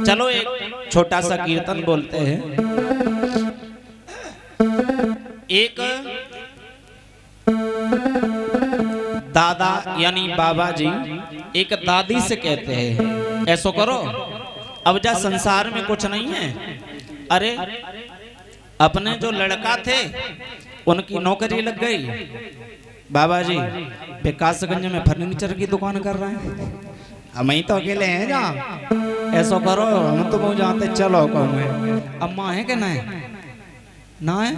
चलो एक छोटा सा कीर्तन बोलते हैं। एक दादा यानी बाबा जी एक दादी से कहते हैं ऐसो करो, अब जा संसार में कुछ नहीं है। अरे अपने जो लड़का थे उनकी नौकरी लग गई, बाबा जी विकासगंज में फर्नीचर की दुकान कर रहे हैं, हम ही तो अकेले हैं जहाँ। ऐसा करो हम तो बहुत जानते, चलो कहूँगे अम्मा है कि नहीं ना है।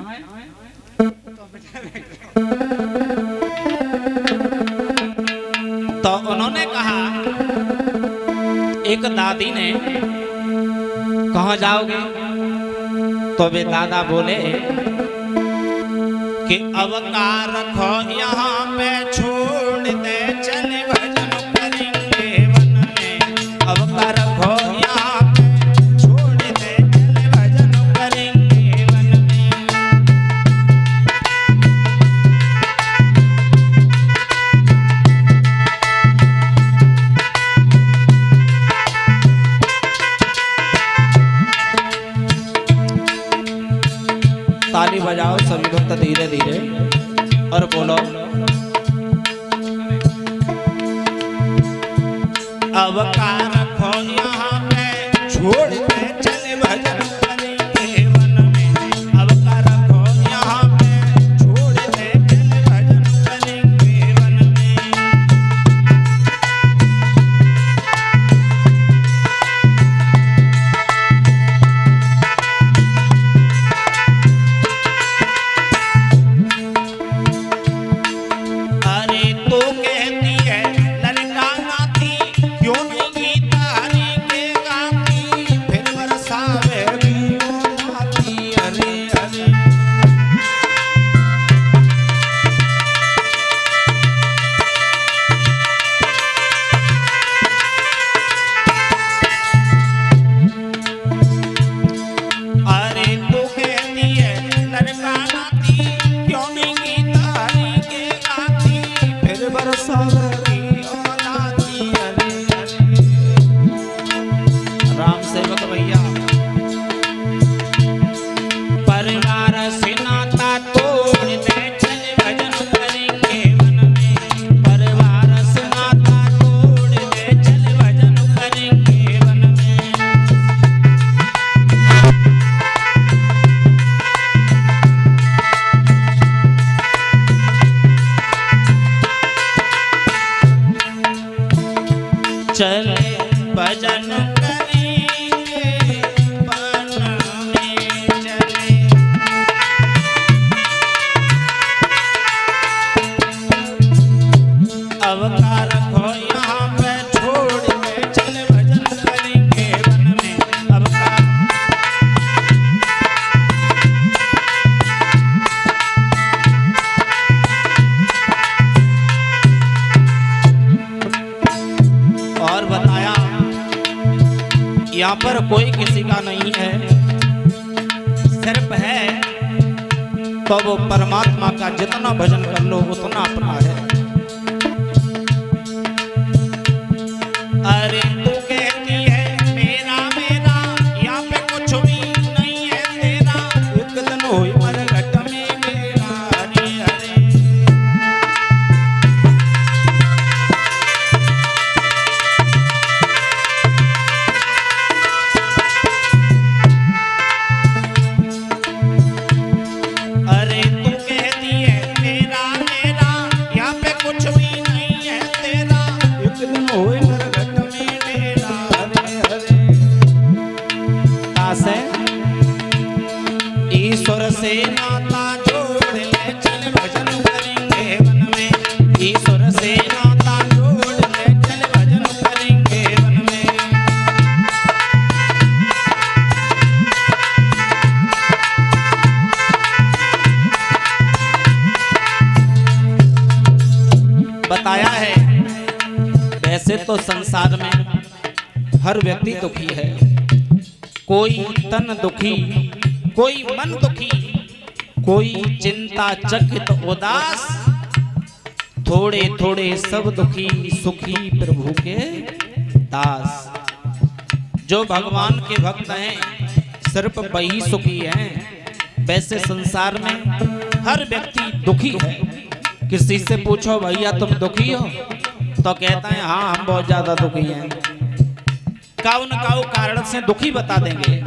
तो उन्होंने कहा, एक दादी ने, कहाँ जाओगे? तो वे दादा बोले कि अवकार रखो यहाँ पे, छोड़ दे चले भजन करेंगे वन में। अवकार रखो यहाँ पे, छोड़ दे चले भजन करेंगे वन में। ताली बजाओ सभी भक्त धीरे धीरे और बोलो, अवकार रखो यहाँ पे, छोड़ के चले भजन करेंगे वन में। अवकार रखो यहाँ पे, छोड़ के चले भजन करेंगे वन में। राम सेवक भैया, परिवार से नाता तोड़ दे चले भजन करेंगे वन में। परिवार से नाता तोड़ दे चले भजन करेंगे वन में। चले भजन करेंगे वन में, चले अवकार रखो यहाँ पे, छोड़ के चले भजन करेंगे वन में। अवकार और बताया, यहाँ पर कोई किसी का नहीं है, सिर्फ है तो वो परमात्मा का। जितना भजन कर लो उतना अपना है। अरे तू कहती है मेरा मेरा, यहाँ पे कुछ भी नहीं है तेरा। एक दिन होई मरघट में मेरा, हरे हरे। अरे तू कहती है मेरा मेरा, यहाँ पे कुछ भी नहीं है तेरा। एक दिन होए नरघट में मेरा, हरे हरे। दास है ईश्वर से नाता जोड़ ले चल भजन करेंगे वन में। ईश्वर से नाता जोड़ ले चल भजन करेंगे वन में। बताया है वैसे तो संसार में हर व्यक्ति दुखी है, कोई तन दुखी, कोई मन दुखी, कोई चिंता चकित उदास, थोड़े थोड़े सब दुखी सुखी प्रभु के दास। जो भगवान के भक्त हैं सिर्फ वही सुखी हैं। वैसे संसार में हर व्यक्ति दुखी है। किसी से पूछो भैया तुम दुखी हो तो कहता है हाँ हम बहुत ज्यादा दुखी हैं। काऊ न काऊ कारण से दुखी बता देंगे।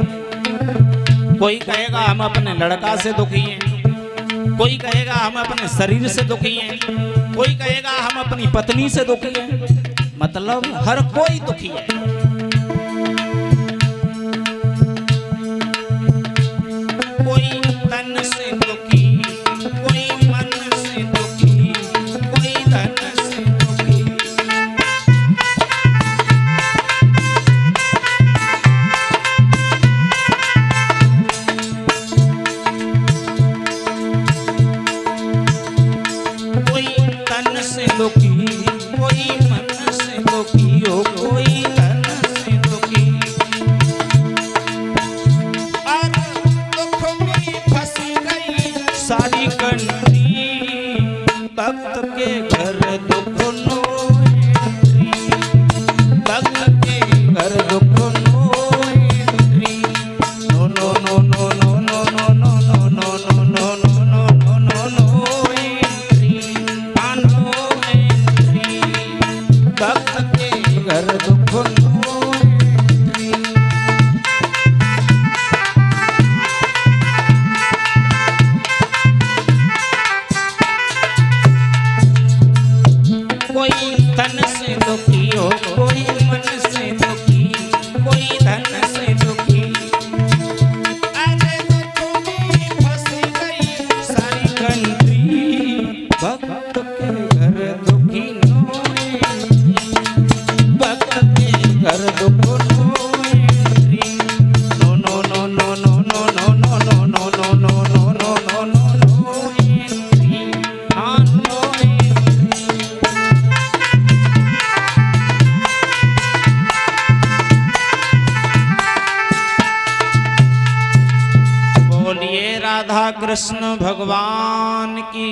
कोई कहेगा हम अपने लड़का से दुखी हैं, कोई कहेगा हम अपने शरीर से दुखी हैं, कोई कहेगा हम अपनी पत्नी से दुखी हैं। मतलब हर कोई दुखी है। कोई तन से दुखी, कोई मन से दुखी, कोई धन से दुखी। कोई तन से दुखी, कोई मन से दुखी हो, कोई धन से दुखी। और दुख में फंस गई सारी कंट्री, भक्त के घर दुख नो एंट्री, भक्त के घर दुख no entry. No no no no no no no no no no no no no no no no entry, no entry. भक्त के घर दुख नो एंट्री। कोई तन से दुखी हो, कोई मन से दुखी, कोई धन से दुखी। अरे दुख में फंस गई सारी कंट्री, भक्त के घर दुखी नो एंट्री, भक्त के घर दुख no entry. No no no no no no no no no no no no no no no no entry, हाँ नो एंट्री। बोलिए राधा कृष्ण भगवान की।